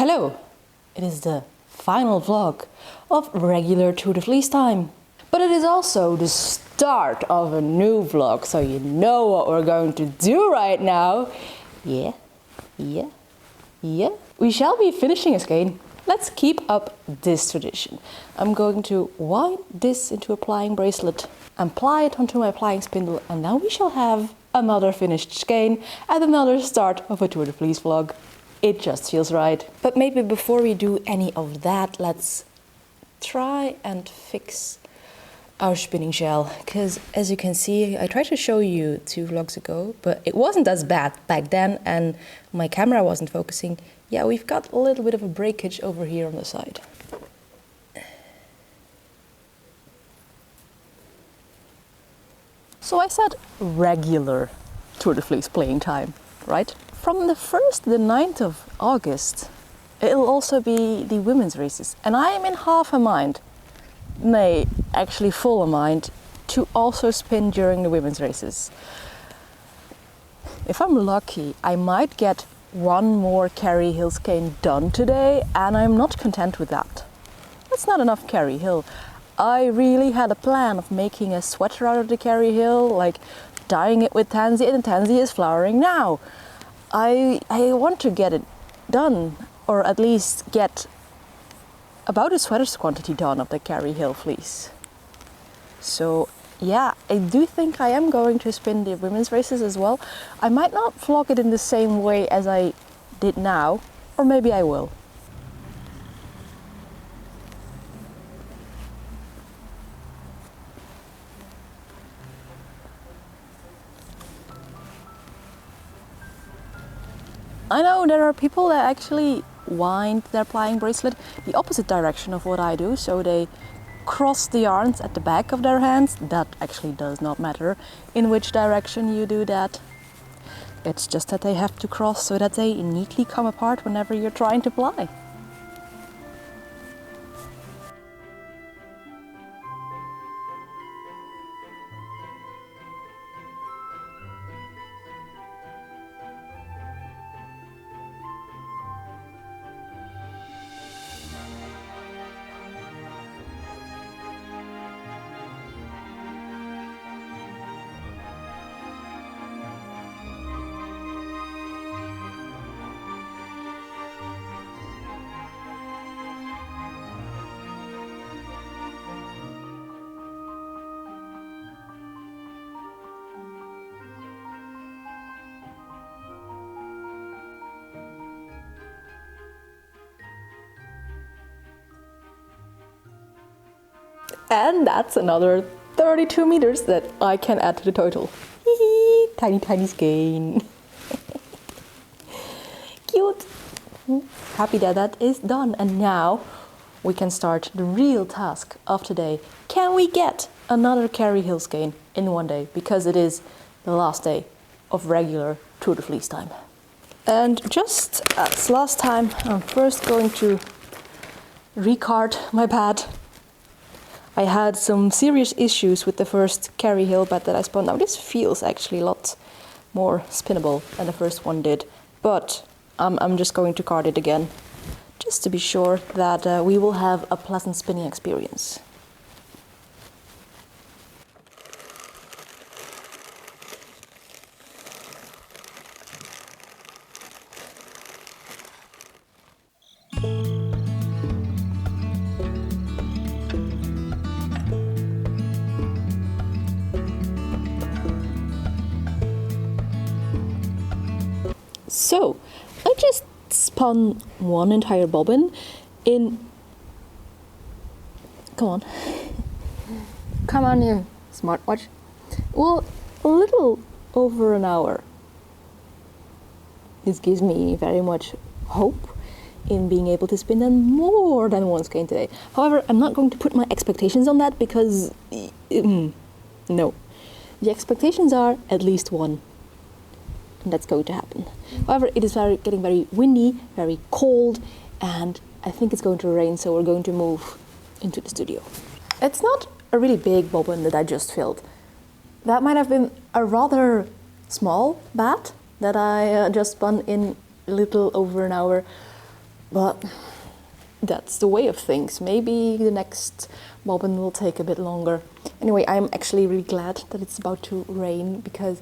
Hello! It is the final vlog of regular Tour de Fleece time. But it is also the start of a new vlog, so you know what we're going to do right now. Yeah. We shall be finishing a skein. Let's keep up this tradition. I'm going to wind this into a plying bracelet and apply it onto my applying spindle, and now we shall have another finished skein and another start of a Tour de Fleece vlog. It just feels right. But maybe before we do any of that, let's try and fix our spinning shell. Because as you can see, I tried to show you 2 vlogs ago, but it wasn't as bad back then and my camera wasn't focusing. Yeah, we've got a little bit of a breakage over here on the side. So I said regular Tour de Fleece playing time, right? From the 1st to the 9th of August, it'll also be the women's races. And I am in half a mind, nay, actually full a mind, to also spin during the women's races. If I'm lucky, I might get one more carry hill skein done today, and I'm not content with that. That's not enough carry hill. I really had a plan of making a sweater out of the carry hill, like dyeing it with tansy, and tansy is flowering now. I want to get it done, or at least get about a sweater's quantity done of the carry hill fleece. So yeah, I do think I am going to spin the women's races as well. I might not vlog it in the same way as I did now, or maybe I will. I know there are people that actually wind their plying bracelet the opposite direction of what I do, so they cross the yarns at the back of their hands. That actually does not matter in which direction you do that. It's just that they have to cross so that they neatly come apart whenever you're trying to ply. And that's another 32 meters that I can add to the total. Tiny skein. Cute. Happy that that is done. And now we can start the real task of today. Can we get another carry hill skein in one day? Because it is the last day of regular Tour de Fleece time. And just as last time, I'm first going to recard my pad. I had some serious issues with the first carry hill pad that I spun. Now this feels actually a lot more spinnable than the first one did, but I'm just going to card it again, just to be sure that we will have a pleasant spinning experience. So, I just spun one entire bobbin in... Come on you smartwatch. Well, a little over an hour. This gives me very much hope in being able to spin them more than one skein today. However, I'm not going to put my expectations on that because... no. The expectations are at least one. And that's going to happen. However, it is getting very windy, very cold, and I think it's going to rain, so we're going to move into the studio. It's not a really big bobbin that I just filled. That might have been a rather small bat that I just spun in a little over an hour. But that's the way of things. Maybe the next bobbin will take a bit longer. Anyway, I'm actually really glad that it's about to rain, because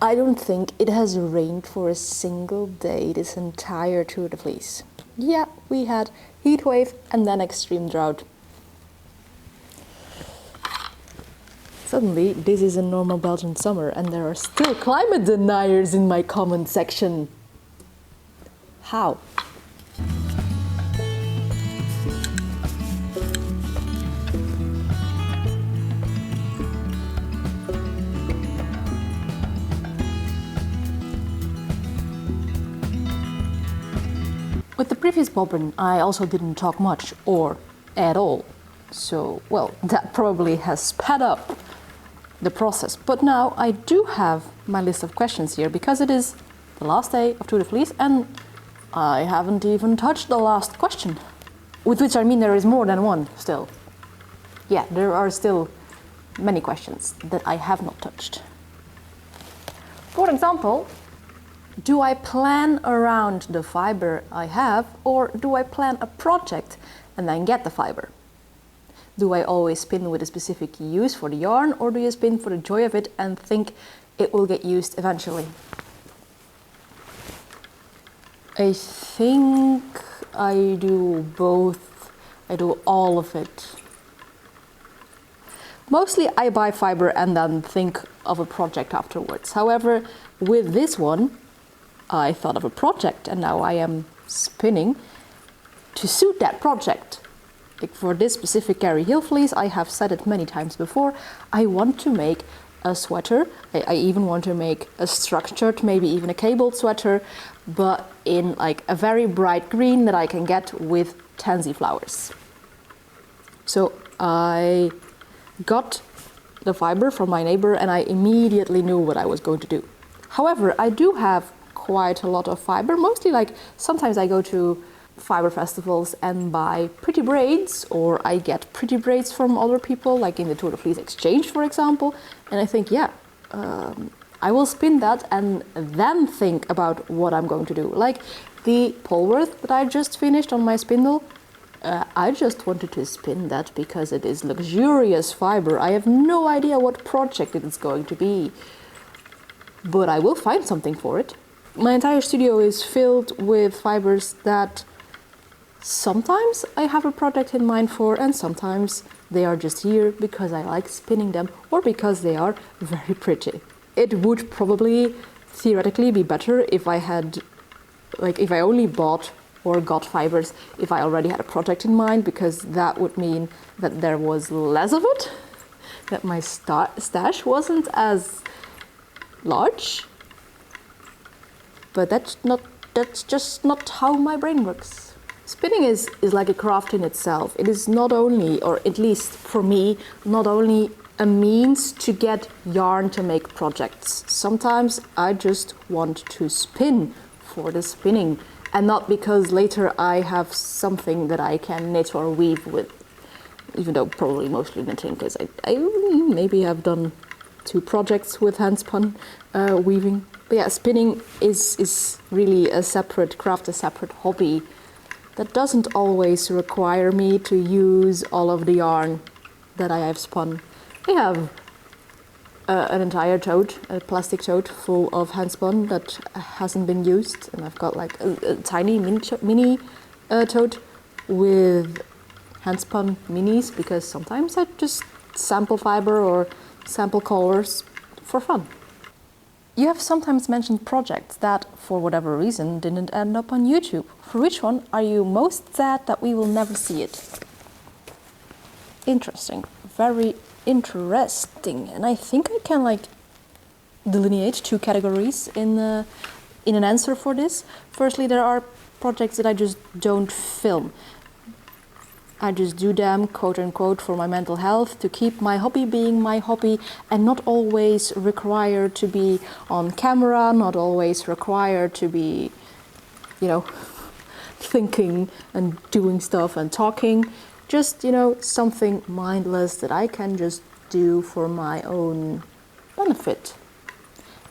I don't think it has rained for a single day this entire Tour de Fleece. Yeah, we had heat wave and then extreme drought. Suddenly, this is a normal Belgian summer and there are still climate deniers in my comment section. How? With the previous bobbin, I also didn't talk much or at all. So, well, that probably has sped up the process. But now I do have my list of questions here, because it is the last day of Tour de Fleece and I haven't even touched the last question. With which I mean there is more than one still. Yeah, there are still many questions that I have not touched. For example, do I plan around the fiber I have, or do I plan a project and then get the fiber? Do I always spin with a specific use for the yarn, or do you spin for the joy of it and think it will get used eventually? I think I do both. I do all of it. Mostly I buy fiber and then think of a project afterwards. However, with this one, I thought of a project and now I am spinning to suit that project. Like for this specific Carry Hill fleece, I have said it many times before, I want to make a sweater. I even want to make a structured, maybe even a cabled sweater, but in like a very bright green that I can get with tansy flowers. So I got the fiber from my neighbor and I immediately knew what I was going to do. However, I do have quite a lot of fiber, mostly like sometimes I go to fiber festivals and buy pretty braids, or I get pretty braids from other people, like in the Tour de Fleece exchange, for example, and I think, yeah, I will spin that and then think about what I'm going to do. Like the Polworth that I just finished on my spindle, I just wanted to spin that because it is luxurious fiber. I have no idea what project it is going to be, but I will find something for it. My entire studio is filled with fibers that sometimes I have a project in mind for, and sometimes they are just here because I like spinning them or because they are very pretty. It would probably theoretically be better if I had, like if I only bought or got fibers if I already had a project in mind, because that would mean that there was less of it, that my stash wasn't as large. But that's just not how my brain works. Spinning is like a craft in itself. It is not only, or at least for me, not only a means to get yarn to make projects. Sometimes I just want to spin for the spinning, and not because later I have something that I can knit or weave with, even though probably mostly knitting, because I maybe have done 2 projects with handspun weaving. But yeah, spinning is really a separate craft, a separate hobby that doesn't always require me to use all of the yarn that I have spun. I have an entire tote, a plastic tote full of handspun that hasn't been used, and I've got like a tiny mini tote with handspun minis, because sometimes I just sample fiber or sample colors for fun. You have sometimes mentioned projects that, for whatever reason, didn't end up on YouTube. For which one are you most sad that we will never see it? Interesting. Very interesting. And I think I can like delineate 2 categories in an answer for this. Firstly, there are projects that I just don't film. I just do them, quote unquote, for my mental health, to keep my hobby being my hobby, and not always required to be on camera, not always required to be, you know, thinking and doing stuff and talking. Just, you know, something mindless that I can just do for my own benefit.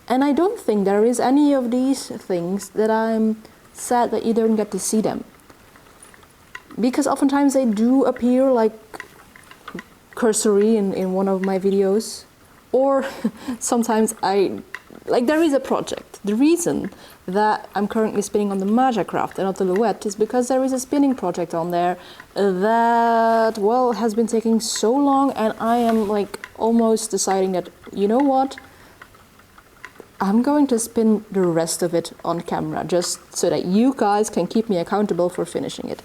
And I don't think there is any of these things that I'm sad that you don't get to see them. because oftentimes they do appear like cursory in one of my videos, or sometimes there is a project. The reason that I'm currently spinning on the Majacraft and not the Louette is because there is a spinning project on there that, well, has been taking so long, and I am like almost deciding that, you know what, I'm going to spin the rest of it on camera just so that you guys can keep me accountable for finishing it.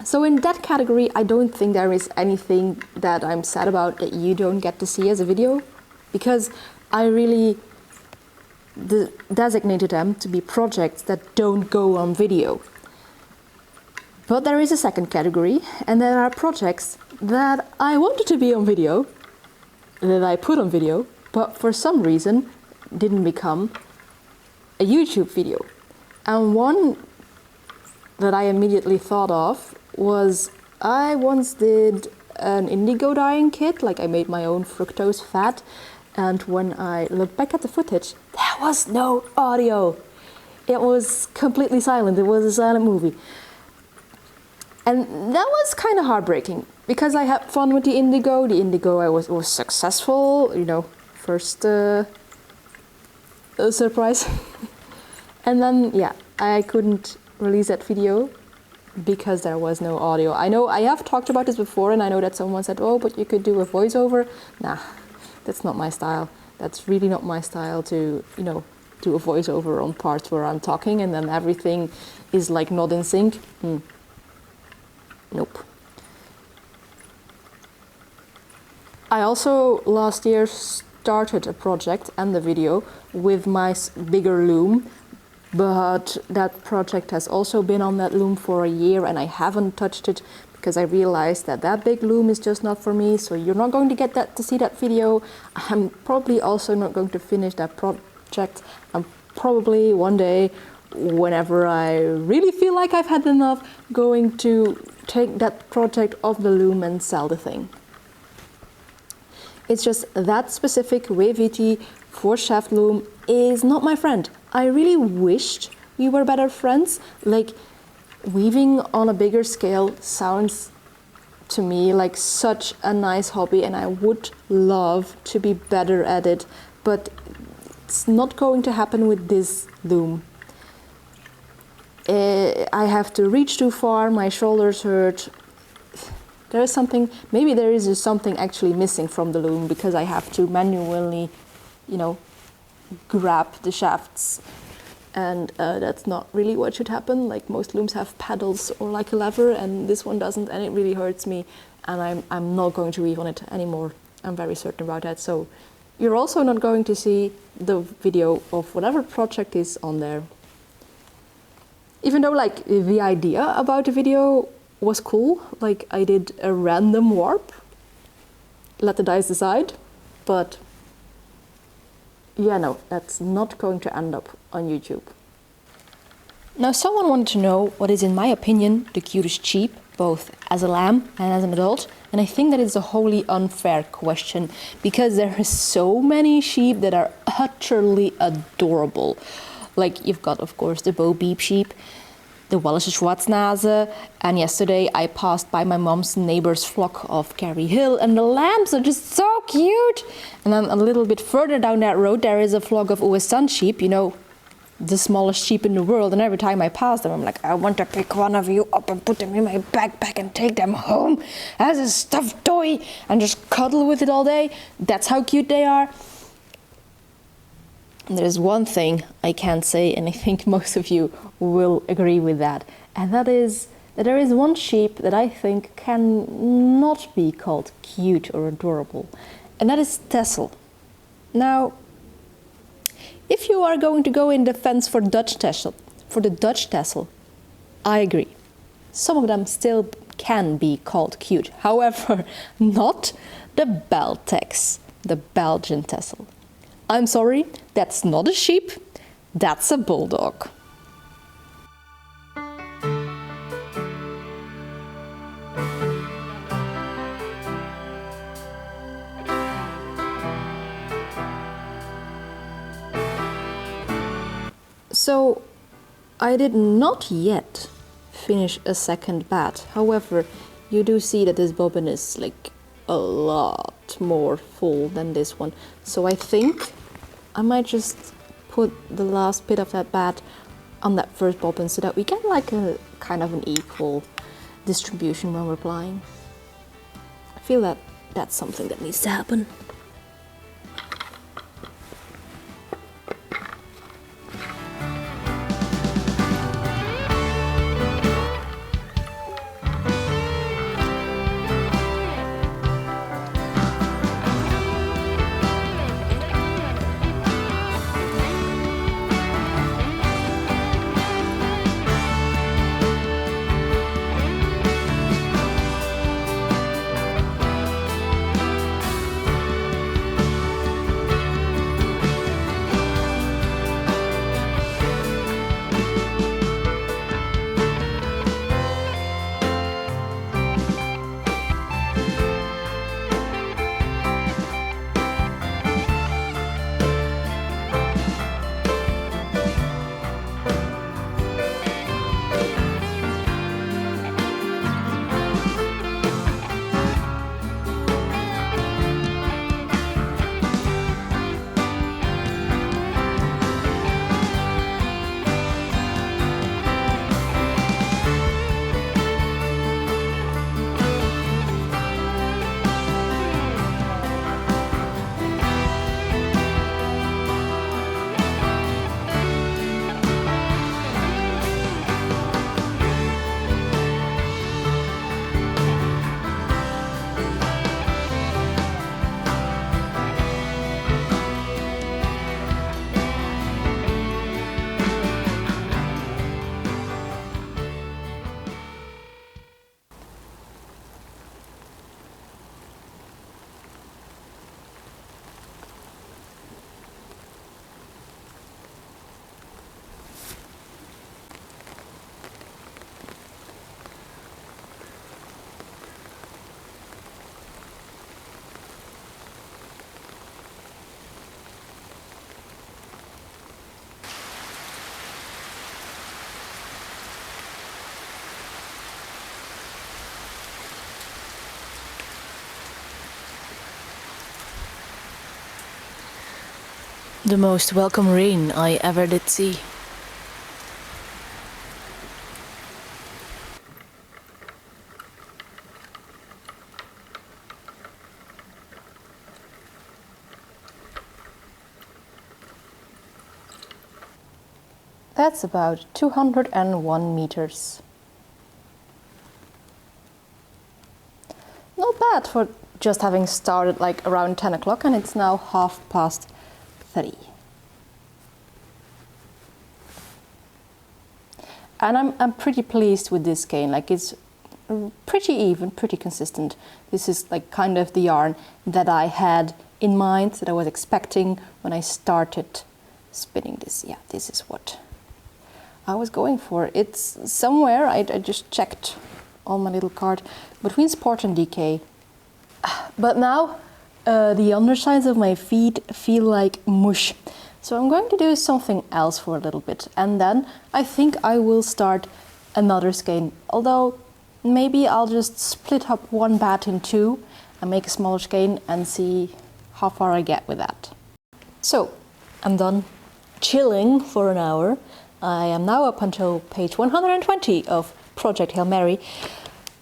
So in that category, I don't think there is anything that I'm sad about that you don't get to see as a video, because I really designated them to be projects that don't go on video. But there is a second category, and there are projects that I wanted to be on video, that I put on video, but for some reason didn't become a YouTube video. And one that I immediately thought of was, I once did an indigo dyeing kit, like I made my own fructose fat, and when I look back at the footage, there was no audio. It was completely silent. It was a silent movie. And that was kind of heartbreaking, because I had fun with the indigo. The indigo I was successful, you know, first surprise. And then, yeah, I couldn't release that video because there was no audio. I know I have talked about this before, and I know that someone said, oh, but you could do a voiceover. Nah, that's not my style. That's really not my style to, you know, do a voiceover on parts where I'm talking and then everything is like not in sync. Nope. I also last year started a project and the video with my bigger loom, but that project has also been on that loom for a year and I haven't touched it because I realized that that big loom is just not for me, so you're not going to get to see that video. I'm probably also not going to finish that project. I'm probably one day, whenever I really feel like I've had enough, going to take that project off the loom and sell the thing. It's just that specific Waviti 4-shaft loom is not my friend. I really wished we were better friends. Like, weaving on a bigger scale sounds to me like such a nice hobby, and I would love to be better at it, but it's not going to happen with this loom. I have to reach too far, my shoulders hurt. There is something, maybe there is just something actually missing from the loom, because I have to manually, you know, grab the shafts, and that's not really what should happen. Like, most looms have paddles or like a lever, and this one doesn't, and it really hurts me, and I'm not going to weave on it anymore. I'm very certain about that. So you're also not going to see the video of whatever project is on there. Even though, like, the idea about the video was cool, like I did a random warp, let the dice decide, but yeah, no, that's not going to end up on YouTube. Now, someone wanted to know what is, in my opinion, the cutest sheep, both as a lamb and as an adult, and I think that it's a wholly unfair question, because there are so many sheep that are utterly adorable. Like, you've got, of course, the Bo Beep sheep, the Wallische Schwarznase, and yesterday I passed by my mom's neighbor's flock of Kerry Hill, and the lambs are just so cute. And then a little bit further down that road there is a flock of Uesan sheep, you know, the smallest sheep in the world, and every time I pass them I'm like, I want to pick one of you up and put them in my backpack and take them home as a stuffed toy and just cuddle with it all day. That's how cute they are. There's one thing I can't say, and I think most of you will agree with that, and that is that there is one sheep that I think can not be called cute or adorable, and that is Tessel. Now, if you are going to go in defense for Dutch Tessel, I agree. Some of them still can be called cute. However, not the Beltex, the Belgian Tessel. I'm sorry, that's not a sheep, that's a bulldog. So, I did not yet finish a second bat. However, you do see that this bobbin is like a lot more full than this one. So I think I might just put the last bit of that bat on that first bobbin so that we get like a kind of an equal distribution when we're applying. I feel that that's something that needs to happen. The most welcome rain I ever did see. That's about 201 meters. Not bad for just having started like around 10 o'clock and it's now 3:30. And I'm pretty pleased with this skein, like it's pretty even, pretty consistent. This is like kind of the yarn that I had in mind, that I was expecting when I started spinning this. Yeah, this is what I was going for. It's somewhere, I just checked on my little card, between Sport and DK. But now the undersides of my feet feel like mush. So I'm going to do something else for a little bit, and then I think I will start another skein. Although maybe I'll just split up one bat in two and make a smaller skein and see how far I get with that. So I'm done chilling for an hour. I am now up until page 120 of Project Hail Mary.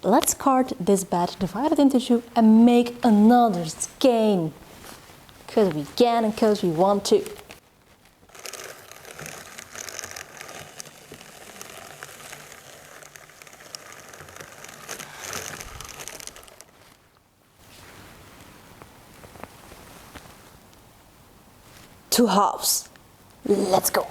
Let's card this bat, divide it into two and make another skein. Because we can and because we want to. Two halves. Let's go.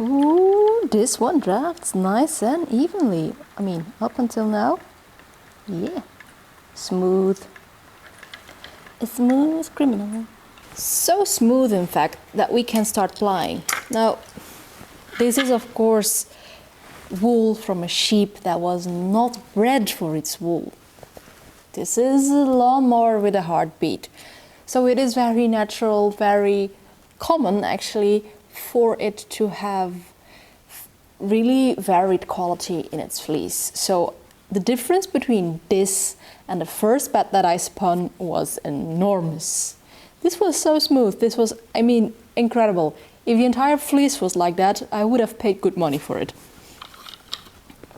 Ooh, this one drafts nice and evenly. I mean, up until now, yeah, smooth. A smooth criminal. So smooth, in fact, that we can start plying. Now, this is of course wool from a sheep that was not bred for its wool. This is a lawnmower with a heartbeat. So it is very natural, very common actually for it to have really varied quality in its fleece. So the difference between this and the first bat that I spun was enormous. This was so smooth. This was, I mean, incredible. If the entire fleece was like that, I would have paid good money for it.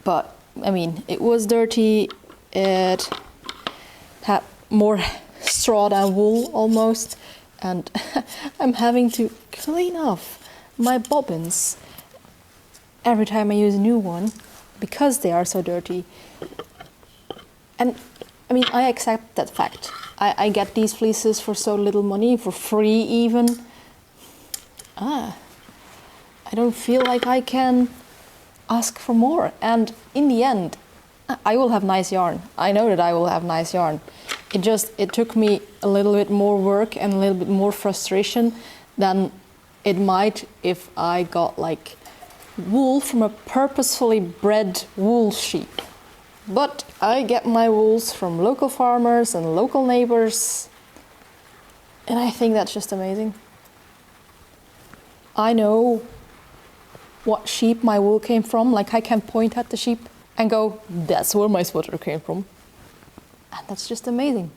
But, I mean, it was dirty. It had more straw than wool almost. And I'm having to clean off my bobbins every time I use a new one because they are so dirty. And I mean, I accept that fact. I get these fleeces for so little money, for free even. I don't feel like I can ask for more. And in the end, I will have nice yarn. I know that I will have nice yarn. It took me a little bit more work and a little bit more frustration than it might if I got like wool from a purposefully bred wool sheep. But I get my wools from local farmers and local neighbors, and I think that's just amazing. I know what sheep my wool came from, like I can point at the sheep and go, that's where my sweater came from. And that's just amazing.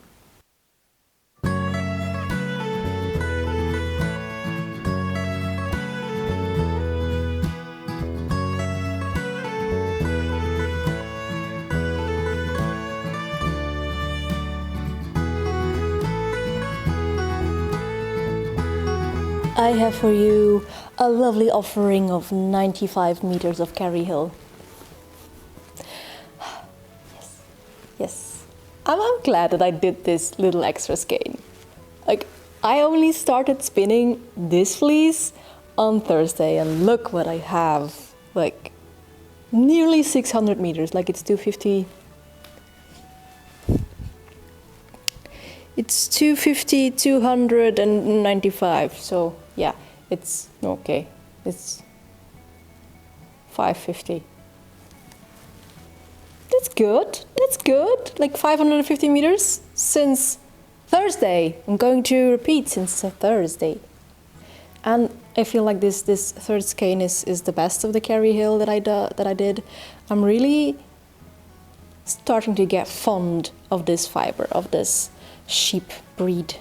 I have for you a lovely offering of 95 meters of Carry Hill. Yes. I'm glad that I did this little extra skein. Like, I only started spinning this fleece on Thursday, and look what I have. Like, nearly 600 meters, like it's 250. It's 250, 295, so yeah, it's okay. It's 550. That's good, that's good. Like 550 meters since Thursday. I'm going to repeat since Thursday. And I feel like this third skein is the best of the Carry Hill that I did. I'm really starting to get fond of this fiber, of this sheep breed.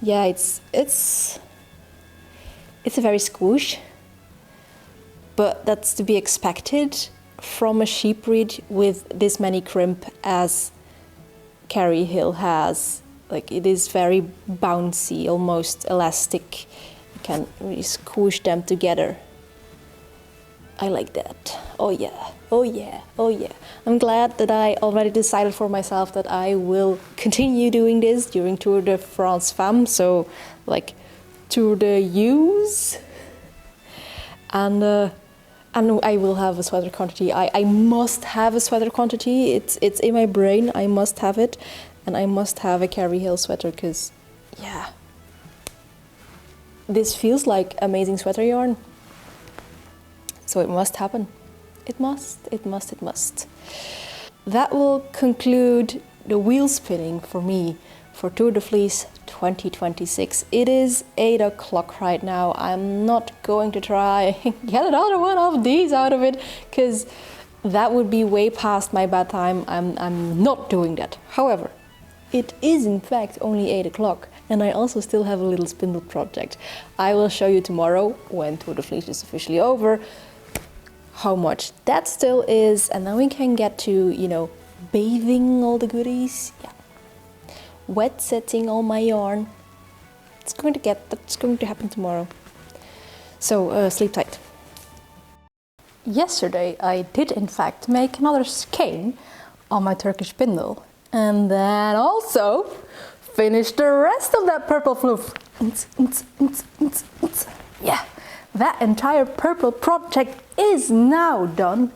Yeah, it's a very squoosh, but that's to be expected from a sheep breed with this many crimp as Carry Hill has. Like, it is very bouncy, almost elastic. You can really squish them together. I like that. Oh yeah, oh yeah, oh yeah. I'm glad that I already decided for myself that I will continue doing this during Tour de France Femme, so like Tour de Use. And I will have a sweater quantity. I must have a sweater quantity. It's in my brain. I must have it. And I must have a Carry Hill sweater because, yeah, this feels like amazing sweater yarn. So it must happen. It must, it must, it must. That will conclude the wheel spinning for me for Tour de Fleece 2026. It is 8 o'clock right now. I'm not going to try get another one of these out of it because that would be way past my bedtime. I'm not doing that. However, it is in fact only 8 o'clock and I also still have a little spindle project. I will show you tomorrow when Tour de Fleece is officially over how much that still is, and then we can get to, you know, bathing all the goodies. Yeah. Wet setting all my yarn. That's going to happen tomorrow. So sleep tight. Yesterday I did in fact make another skein on my Turkish spindle, and then also finished the rest of that purple floof. Yeah, that entire purple project is now done.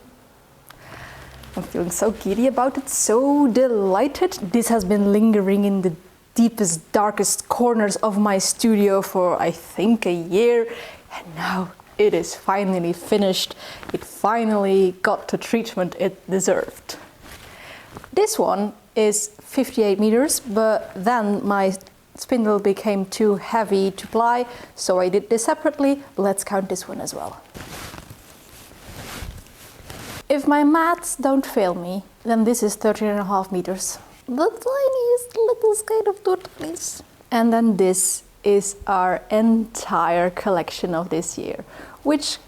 I'm feeling so giddy about it, so delighted. This has been lingering in the deepest, darkest corners of my studio for I think a year, and now it is finally finished. It finally got the treatment it deserved. This one is 58 meters, but then my spindle became too heavy to ply, so I did this separately. Let's count this one as well. If my maths don't fail me, then this is 13.5 meters. The tiniest little skein of Tour de Fleece. And then this is our entire collection of this year, which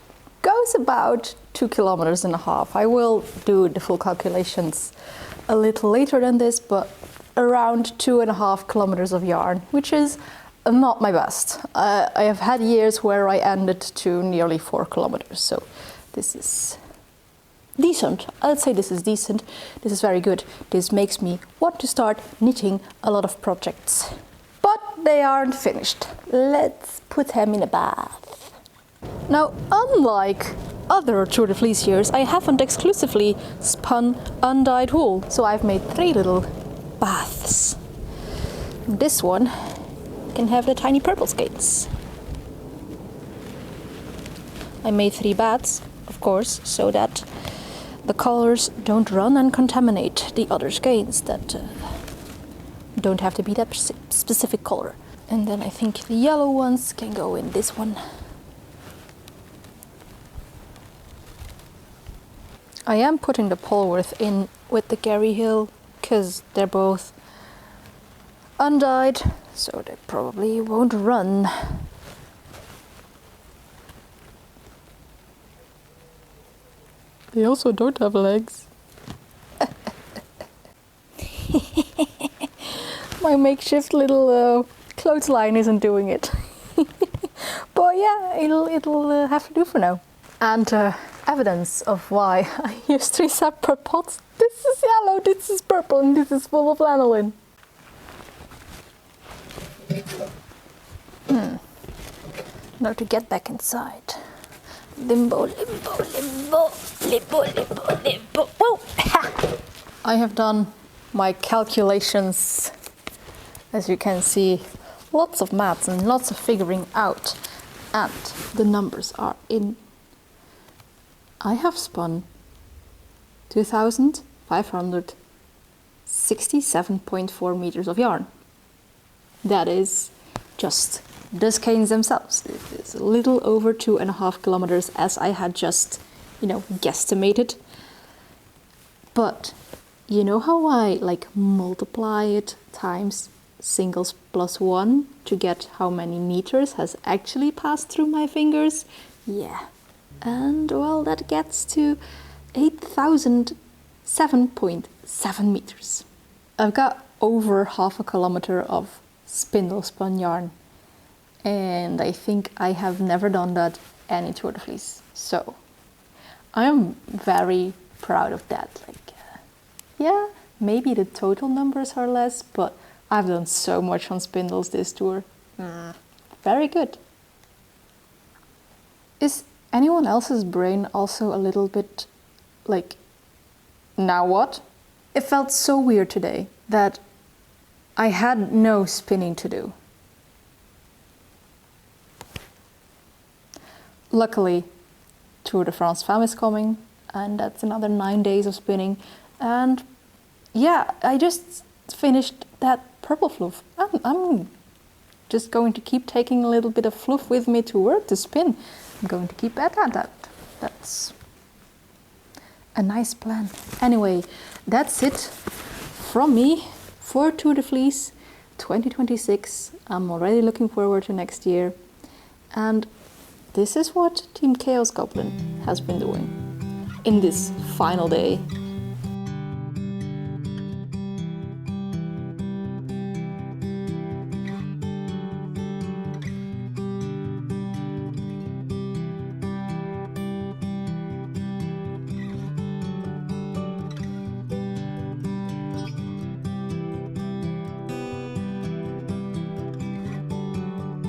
goes about 2.5 kilometers. I will do the full calculations a little later than this, but around 2.5 kilometers of yarn, which is not my best. I have had years where I ended to nearly 4 kilometers, so this is decent. I'd say this is decent. This is very good. This makes me want to start knitting a lot of projects. But they aren't finished. Let's put them in a bath. Now, unlike other Tour de Fleece years, I haven't exclusively spun undyed wool. So I've made 3 little baths. This one can have the tiny purple skates. I made 3 baths, of course, so that the colors don't run and contaminate the other skeins that don't have to be that specific color. And then I think the yellow ones can go in this one. I am putting the Polworth in with the Gary Hill because they're both undyed, so they probably won't run. They also don't have legs. My makeshift little clothesline isn't doing it. But yeah, it'll have to do for now. And evidence of why I used 3 separate pots. This is yellow, this is purple, and this is full of lanolin. Now to get back inside. Limbo, limbo, limbo, limbo, limbo, limbo. Whoa! I have done my calculations. As you can see, lots of maths and lots of figuring out. And the numbers are in. I have spun 2,567.4 meters of yarn. That is just the skeins themselves. It is a little over 2.5 kilometers, as I had just, guesstimated. But you know how I multiply it times singles plus 1 to get how many meters has actually passed through my fingers? Yeah. And well, that gets to 8,007.7 meters. I've got over 0.5 kilometer of spindle spun yarn, and I think I have never done that any Tour de Fleece. So I am very proud of that. Yeah, maybe the total numbers are less, but I've done so much on spindles this tour. Very good. Is anyone else's brain also a little bit now what? It felt so weird today that I had no spinning to do. Luckily, Tour de France Femme is coming, and that's another 9 days of spinning. And yeah, I just finished that purple fluff. I'm just going to keep taking a little bit of fluff with me to work to spin. I'm going to keep at that. That's a nice plan. Anyway, that's it from me for Tour de Fleece 2026. I'm already looking forward to next year. And this is what Team Chaos Goblin has been doing in this final day.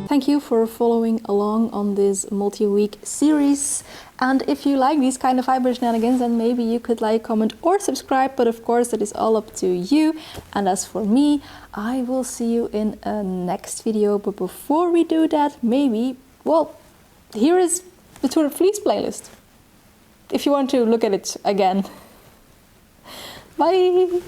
Thank you for following along on this multi-week series. And if you like these kind of fiber shenanigans, then maybe you could like, comment or subscribe. But of course, that is all up to you. And as for me, I will see you in a next video. But before we do that, maybe, well, here is the Tour de Fleece playlist if you want to look at it again. Bye!